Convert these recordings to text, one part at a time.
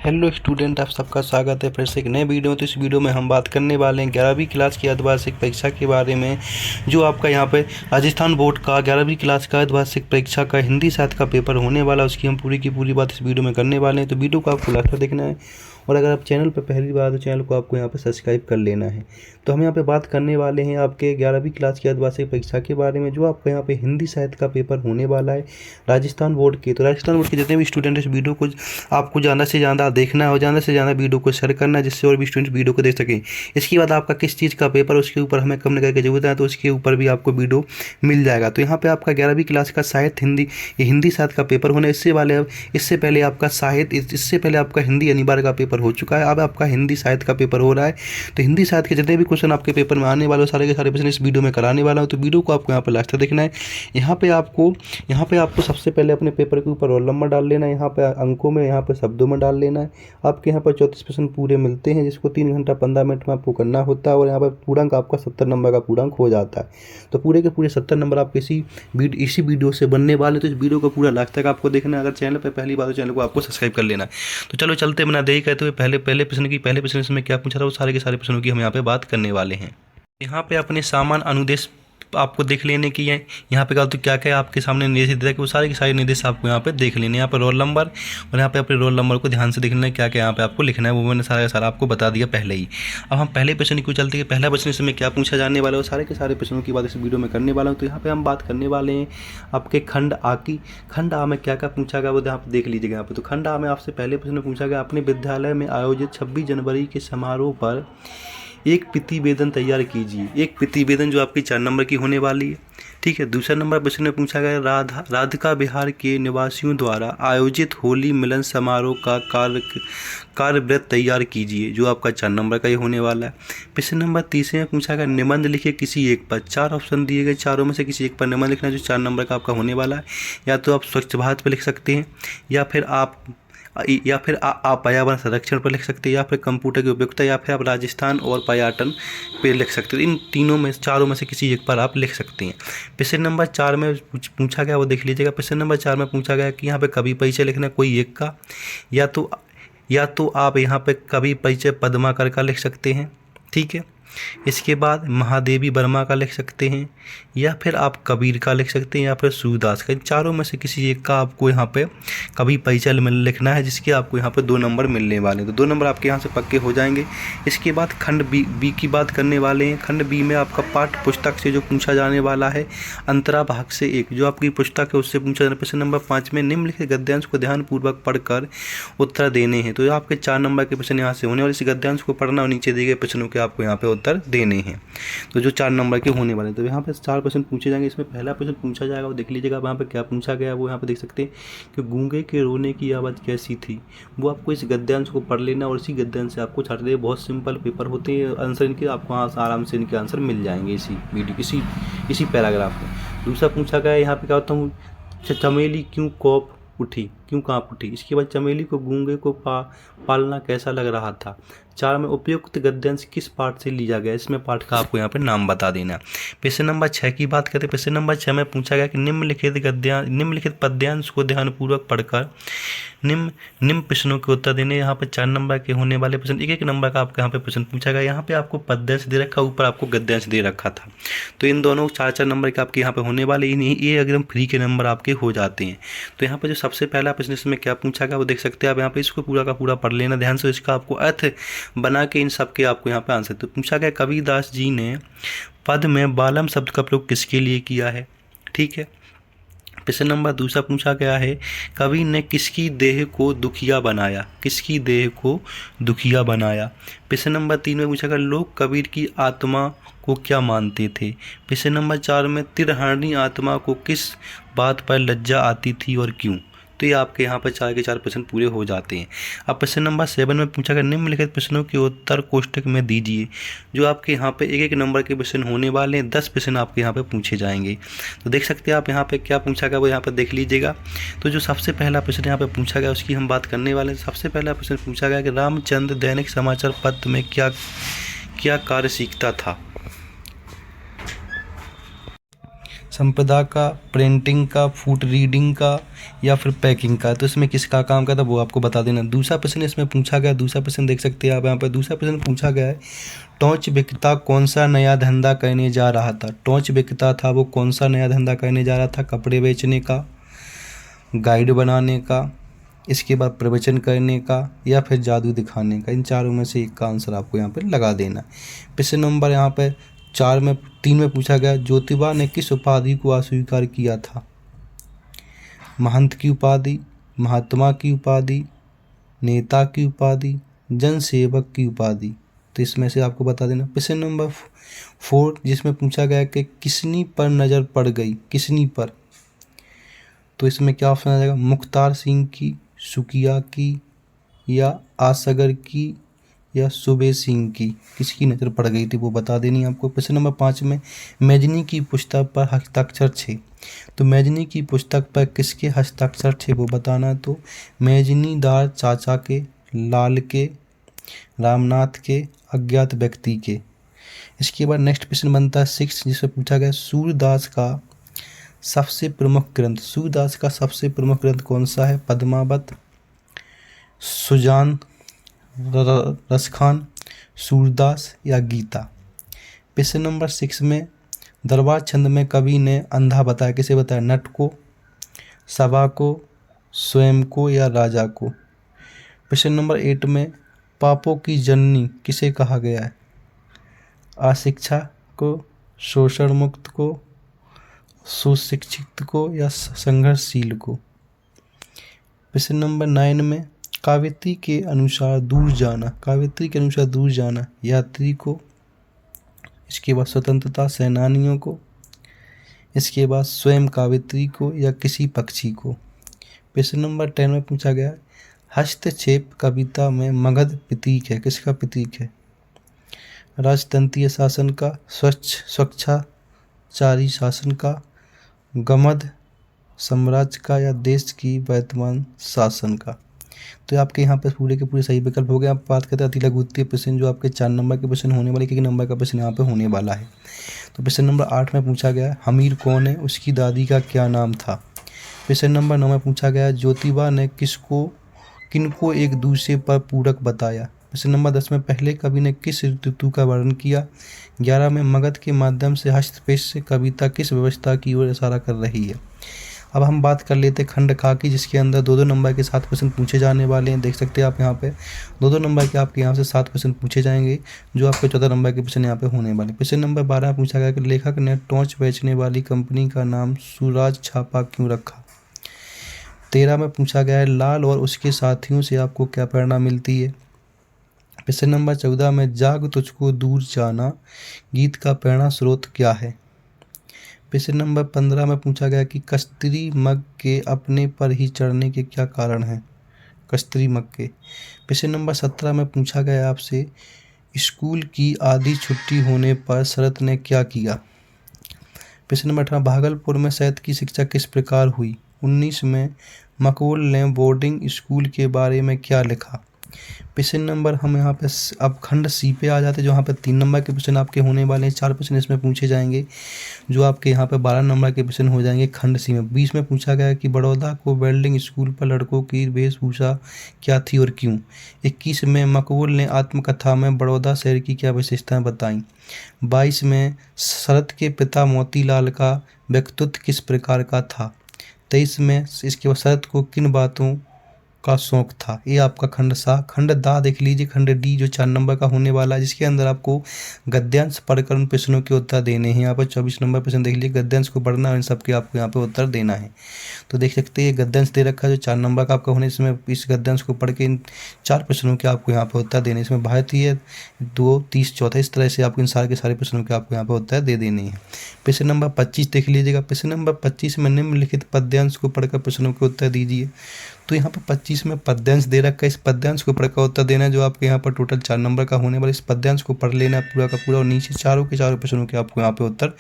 Hello student, आप सबका स्वागत है फिर से एक नए वीडियो में। तो इस वीडियो में हम बात करने वाले हैं 11वीं क्लास की अर्धवार्षिक परीक्षा के बारे में, जो आपका यहाँ पे राजस्थान बोर्ड का 11वीं क्लास का अर्धवार्षिक परीक्षा का हिंदी साहित्य का पेपर होने वाला है। उसकी हम पूरी की पूरी बात इस वीडियो में करने वाले हैं, तो वीडियो को आपको लास्ट तक देखना है। और अगर आप चैनल पर पहली बार तो चैनल को आपको यहाँ पर सब्सक्राइब कर लेना है। तो हम यहाँ पे बात करने वाले हैं आपके 11वीं क्लास की अर्धवार्षिक परीक्षा के बारे में, जो आपका यहाँ पे हिंदी साहित्य का पेपर होने वाला है राजस्थान बोर्ड के। तो राजस्थान बोर्ड के जितने भी स्टूडेंट इस वीडियो को आपको ज़्यादा से ज़्यादा देखना है और ज़्यादा से ज़्यादा वीडियो को शेयर करना है, जिससे और भी स्टूडेंट वीडियो को देख सकें। इसके बाद आपका किस चीज़ का पेपर उसके ऊपर हमें कमेंट करके जरूरत है, तो उसके ऊपर भी आपको वीडियो मिल जाएगा। तो यहाँ पे आपका 11वीं क्लास का साहित्य हिंदी साहित्य का पेपर होना है। इससे पहले आपका हिंदी अनिवार्य का पेपर हो चुका है। अब आपका हिंदी साहित्य का पेपर हो रहा है। तो हिंदी साहित्य के जितने भी क्वेश्चन आपके पेपर में आने वाले सारे के सारे क्वेश्चन इस वीडियो में कराने वाला हूँ। तो वीडियो को आपको यहाँ पर लास्ट तक देखना है। यहाँ पे आपको सबसे पहले अपने पेपर के ऊपर रोल नंबर डाल लेना है। यहाँ पे अंकों में, यहाँ पे शब्दों में डाल लेना है। आपके यहाँ पर 34 प्रश्न पूरे मिलते हैं, जिसको 3 घंटा 15 मिनट में आपको करना होता है। और यहाँ पर पूर्णांक आपका 70 नंबर का पूर्णांक हो जाता है। तो पूरे के पूरे 70 नंबर आपके इसी वीडियो से बनने वाले। तो इस वीडियो को पूरा लास्ट तक आपको देखना है। अगर चैनल पर पहली बार तो चैनल को आपको सब्सक्राइब कर लेना है। तो चलो चलते बिना देरी कहते हुए पहले प्रश्न इसमें क्या पूछा था, वो सारे के सारे प्रश्नों की हम यहाँ पे बात करने वाले हैं। यहाँ पे अपने सामान्य अनुदेश आपको देख लेने की है। यहाँ पे तो क्या क्या आपके सामने निर्देश दिया कि वो सारे के सारे निर्देश आपको यहाँ पे देख लेने। यहाँ पे रोल नंबर और यहाँ पे अपने रोल नंबर को ध्यान से देखना है, क्या क्या यहाँ पे आपको लिखना है, वो मैंने सारा का सारा आपको बता दिया पहले ही। अब हम पहले प्रश्न की चलते हैं। पहला प्रश्न इसमें क्या पूछा जाने वाला है, वो सारे के सारे प्रश्नों की बात इस वीडियो में करने वाला हूँ। तो यहाँ पे हम बात करने वाले हैं आपके खंड आ में क्या क्या पूछा गया, वो यहाँ पे देख लीजिएगा। यहाँ पे तो खंड आ में आपसे पहले प्रश्न पूछा गया, अपने विद्यालय में आयोजित 26 जनवरी के समारोह पर एक प्रतिवेदन तैयार कीजिए। एक प्रतिवेदन जो आपकी 4 नंबर की होने वाली है, ठीक है। दूसरा नंबर प्रश्न में पूछा गया, राधिका बिहार के निवासियों द्वारा आयोजित होली मिलन समारोह का कार्यवृत्त तैयार कीजिए, जो आपका 4 नंबर का ये होने वाला है। प्रश्न नंबर 30 में पूछा गया, निबंध लिखे किसी एक पर। 4 ऑप्शन दिए गए, चारों में से किसी एक पर निबंध लिखना, जो 4 नंबर का आपका होने वाला है। या तो आप स्वच्छ भारत पर लिख सकते हैं, या फिर आप पर्यावरण संरक्षण पर लिख सकते हैं, या फिर कंप्यूटर की उपयोगिता, या फिर आप राजस्थान और पर्यटन पे लिख सकते हो। इन चारों में से किसी एक पर आप लिख सकते हैं। प्रश्न नंबर 4 में पूछा गया, वो देख लीजिएगा। प्रश्न नंबर 4 में पूछा गया कि यहाँ पे कवि परिचय लिखना कोई एक का, या तो आप यहाँ पे कवि परिचय पद्माकर का लिख सकते हैं, ठीक है। इसके बाद महादेवी वर्मा का लिख सकते हैं, या फिर आप कबीर का लिख सकते हैं, या फिर सूरदास का। इन चारों में से किसी एक का आपको यहाँ पे कवि परिचय लिखना है, जिसके आपको यहाँ पे 2 नंबर मिलने वाले हैं। तो 2 नंबर आपके यहाँ से पक्के हो जाएंगे। इसके बाद खंड बी की बात करने वाले हैं। खंड बी में आपका पाठ्य पुस्तक से जो पूछा जाने वाला है, अंतरा भाग से 1 जो आपकी पुस्तक है उससे पूछा जाना। प्रश्न नंबर 5 में निम्नलिखित गद्यांश को ध्यानपूर्वक पढ़कर उत्तर देने हैं। तो आपके 4 नंबर के प्रश्न यहाँ से होने वाले। इस गद्यांश को पढ़ना और नीचे दिए गए प्रश्नों के आपको यहाँ पे उत्तर देने हैं, तो जो 4 नंबर के होने वाले हैं। तो यहाँ पे 4 प्रश्न पूछे जाएंगे। इसमें पहला प्रश्न पूछा जाएगा, वो देख लीजिएगा। यहाँ पे क्या पूछा गया वो यहाँ पे देख सकते हैं कि गूंगे के रोने की आवाज़ कैसी थी। वो आपको इस गद्यांश को पढ़ लेना और इसी गद्यांश से आपको छाट दे। बहुत सिंपल पेपर होते हैं, आंसर इनके आपको आराम से इनके आंसर मिल जाएंगे इसी पैराग्राफ में। दूसरा पूछा गया, यहाँ पे क्या होता हूँ, चमेली क्यों काँप उठी। इसके बाद चमेली को गूंगे को पालना कैसा लग रहा था। 4 में उपयुक्त गद्यांश किस पाठ से लिया गया, इसमें पाठ का आपको यहाँ पे नाम बता देना। प्रश्न नंबर 6 की बात करें। प्रश्न नंबर 6 में पूछा गया कि निम्नलिखित पद्यांश को ध्यानपूर्वक पढ़कर निम्न प्रश्नों के उत्तर देने। यहाँ पे 4 नंबर के होने वाले प्रश्न, एक नंबर का आपका यहाँ पे प्रश्न पूछा गया। यहाँ पे आपको पद्यांश दे रखा, ऊपर आपको गद्यांश दे रखा था। तो इन दोनों 4 नंबर के आपके यहाँ पे होने वाले, ये एकदम फ्री के नंबर आपके हो जाते हैं। तो यहाँ पे जो सबसे पहला प्रश्न इसमें क्या पूछा गया वो देख सकते हैं आप। यहाँ पे इसको पूरा का पूरा पढ़ लेना ध्यान से, इसका आपको अर्थ बना के इन सब के आपको यहाँ पे आंसर। तो पूछा गया, कबीरदास जी ने पद में बालम शब्द का प्रयोग किसके लिए किया है, ठीक है। प्रश्न नंबर दूसरा पूछा गया है, कवि ने किसकी देह को दुखिया बनाया। प्रश्न नंबर 3 में पूछा गया, लोग कबीर की आत्मा को क्या मानते थे। प्रश्न नंबर 4 में तिरहरणी आत्मा को किस बात पर लज्जा आती थी और क्यों। तो ये आपके यहाँ पर 4 के 4 प्रश्न पूरे हो जाते हैं। अब प्रश्न नंबर 7 में पूछा गया, निम्नलिखित प्रश्नों के उत्तर कोष्टक में दीजिए। जो आपके यहाँ पे एक नंबर के प्रश्न होने वाले हैं, 10 प्रश्न आपके यहाँ पे पूछे जाएंगे। तो देख सकते हैं आप यहाँ पे क्या पूछा गया वो यहाँ पर देख लीजिएगा। तो जो सबसे पहला प्रश्न यहाँ पे पूछा गया उसकी हम बात करने वाले हैं। सबसे पहला प्रश्न पूछा गया कि रामचंद्र दैनिक समाचार पत्र में क्या कार्य सीखता था। संपदा का, प्रिंटिंग का, फूड रीडिंग का या फिर पैकिंग का। तो इसमें किसका काम का था वो आपको बता देना। दूसरा प्रश्न इसमें पूछा गया, दूसरा प्रश्न देख सकते हैं आप यहाँ पर। दूसरा प्रश्न पूछा गया है, टॉर्च विक्रेता कौन सा नया धंधा करने जा रहा था। टॉर्च विक्रेता था वो कौन सा नया धंधा करने जा रहा था? कपड़े बेचने का, गाइड बनाने का, इसके बाद प्रवचन करने का या फिर जादू दिखाने का। इन चारों में से एक का आंसर आपको यहाँ पर लगा देना। प्रश्न नंबर यहाँ पर 3 में पूछा गया, ज्योतिबा ने किस उपाधि को अस्वीकार किया था? महंत की उपाधि, महात्मा की उपाधि, नेता की उपाधि, जनसेवक की उपाधि। तो इसमें से आपको बता देना। प्रश्न नंबर 4 जिसमें पूछा गया कि किसनी पर नज़र पड़ गई, किसनी पर। तो इसमें क्या ऑप्शन आ जाएगा? मुख्तार सिंह की, सुकिया की या आसगर की या सुबे सिंह की। किसकी नज़र पड़ गई थी वो बता देनी आपको। प्रश्न नंबर 5 में, मैजनी की पुस्तक पर हस्ताक्षर थे। तो मैजनी की पुस्तक पर किसके हस्ताक्षर थे वो बताना। तो मैजनी दार चाचा के, लाल के, रामनाथ के, अज्ञात व्यक्ति के। इसके बाद नेक्स्ट प्रश्न बनता है 6 जिसमें पूछा गया, सूरदास का सबसे प्रमुख ग्रंथ। सूरदास का सबसे प्रमुख ग्रंथ कौन सा है? पद्मावत, सुजान, रसखान, सूरदास या गीता। प्रश्न नंबर 6 में, दरबार छंद में कवि ने अंधा बताया। किसे बताया? नट को, सभा को, स्वयं को या राजा को। प्रश्न नंबर 8 में, पापों की जननी किसे कहा गया है? अशिक्षा को, शोषण मुक्त को, सुशिक्षित को या संघर्षशील को। प्रश्न नंबर 9 में, काव्यत्री के अनुसार दूर जाना, काव्यत्री के अनुसार दूर जाना यात्री को, इसके बाद स्वतंत्रता सेनानियों को, इसके बाद स्वयं काव्यत्री को या किसी पक्षी को। प्रश्न नंबर 10 में पूछा गया, हस्तक्षेप कविता में मगध प्रतीक है। किसका प्रतीक है? राजतंत्रीय शासन का, स्वच्छाचारी शासन का, गमध साम्राज्य का या देश की वर्तमान शासन का। तो आपके यहाँ पे पूरे के पूरे सही विकल्प हो गए। आप बात करते हैं अति लघु उत्तरीय प्रश्न, जो आपके 4 नंबर के प्रश्न होने वाले, कितने नंबर का प्रश्न यहाँ पे होने वाला है। तो प्रश्न नंबर 8 में पूछा गया, हमीर कौन है, उसकी दादी का क्या नाम था। प्रश्न नंबर 9 में पूछा गया, ज्योतिबा ने किनको एक दूसरे पर पूरक बताया। प्रश्न नंबर 10 में, पहले कवि ने किस ऋतु का वर्णन किया। 11 में, मगध के माध्यम से हस्तक्षेप से कविता किस व्यवस्था की ओर इशारा कर रही है। अब हम बात कर लेते हैं खंड खा की, जिसके अंदर 2-2 नंबर के 7 प्रश्न पूछे जाने वाले हैं। देख सकते हैं आप यहाँ पे 2-2 नंबर के आपके यहाँ से 7 प्रश्न पूछे जाएंगे, जो आपके 14 नंबर के प्रश्न यहाँ पे होने वाले। प्रश्न नंबर 12 पूछा गया कि लेखक ने टॉर्च बेचने वाली कंपनी का नाम सूरज छापा क्यों रखा। 13 में पूछा गया है, लाल और उसके साथियों से आपको क्या प्रेरणा मिलती है। प्रश्न नंबर 14 में, जाग तुझको दूर जाना गीत का प्रेरणा स्रोत क्या है। प्रश्न नंबर 15 में पूछा गया कि कस्तरी मग के अपने पर ही चढ़ने के क्या कारण हैं। कस्तरी मग के। प्रश्न नंबर 17 में पूछा गया आपसे, स्कूल की आधी छुट्टी होने पर शरत ने क्या किया। प्रश्न नंबर 18, भागलपुर में शहद की शिक्षा किस प्रकार हुई। 19 में, मकबूल ने बोर्डिंग स्कूल के बारे में क्या लिखा। प्रश्न नंबर हम यहाँ पे अब खंड सी पे आ जाते हैं, जो यहाँ पे 3 नंबर के प्रश्न आपके होने वाले हैं। 4 प्रश्न इसमें पूछे जाएंगे, जो आपके यहाँ पे 12 नंबर के प्रश्न हो जाएंगे खंड सी में। 20 में पूछा गया कि बड़ौदा को वेल्डिंग स्कूल पर लड़कों की वेशभूषा क्या थी और क्यों। 21 में, मकबूल ने आत्मकथा में बड़ौदा शहर की क्या विशेषताएं बताईं। 22 में, शरत के पिता मोतीलाल का व्यक्तित्व किस प्रकार का था। 23 में, इसके बाद शरत को किन बातों का शौक था। ये आपका खंड सा। खंड दा देख लीजिए, खंड डी जो 4 नंबर का होने वाला है, जिसके अंदर आपको गद्यांश पढ़कर उन प्रश्नों के उत्तर देने हैं। यहाँ पर 24 नंबर प्रश्न देख लीजिए, गद्यांश को पढ़ना और इन सबके आपको यहाँ पे उत्तर देना है। तो देख सकते हैं गद्यांश दे रखा है जो 4 नंबर का आपका होने, इसमें इस गद्यांश को पढ़ के इन 4 प्रश्नों के आपको यहाँ पे उत्तर देने। इसमें भारतीय 2, 30, 34 इस तरह से आपको इन सारे के सारे प्रश्नों के आपको यहाँ पे उत्तर दे देने हैं। प्रश्न नंबर 25 देख लीजिएगा। प्रश्न नंबर 25 में, निम्नलिखित पद्यांश को पढ़कर प्रश्नों के उत्तर दीजिए। तो यहाँ पर 25 में पद्यांश दे रखा है, इस पद्यांश को पढ़ का उत्तर देना है जो आपके यहाँ पर टोटल 4 नंबर का होने वाला, इस पद्यांश को पढ़ लेना पूरा का पूरा और नीचे चारों के चारों प्रश्नों के आपको यहाँ पे उत्तर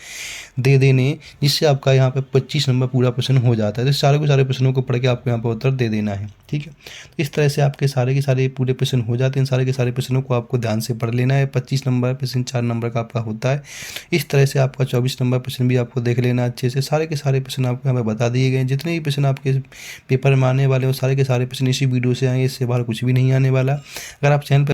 दे देने, जिससे आपका यहाँ पे 25 नंबर पूरा प्रश्न हो जाता है। तो सारे के सारे प्रश्नों को पढ़ के आपको यहाँ पे उत्तर दे देना है, ठीक है। तो इस तरह से आपके सारे के सारे पूरे प्रश्न हो जाते हैं। सारे के सारे प्रश्नों को आपको ध्यान से पढ़ लेना है। 25 नंबर प्रश्न 4 नंबर का आपका होता है। इस तरह से आपका 24 नंबर प्रश्न भी आपको देख लेना अच्छे से। सारे के सारे प्रश्न आपको यहाँ पे बता दिए गए हैं। जितने भी प्रश्न आपके पेपर में आने वाले वो सारे के सारे प्रश्न इसी वीडियो से आएंगे, इससे बाहर कुछ भी नहीं आने वाला। अगर आप चैनल पर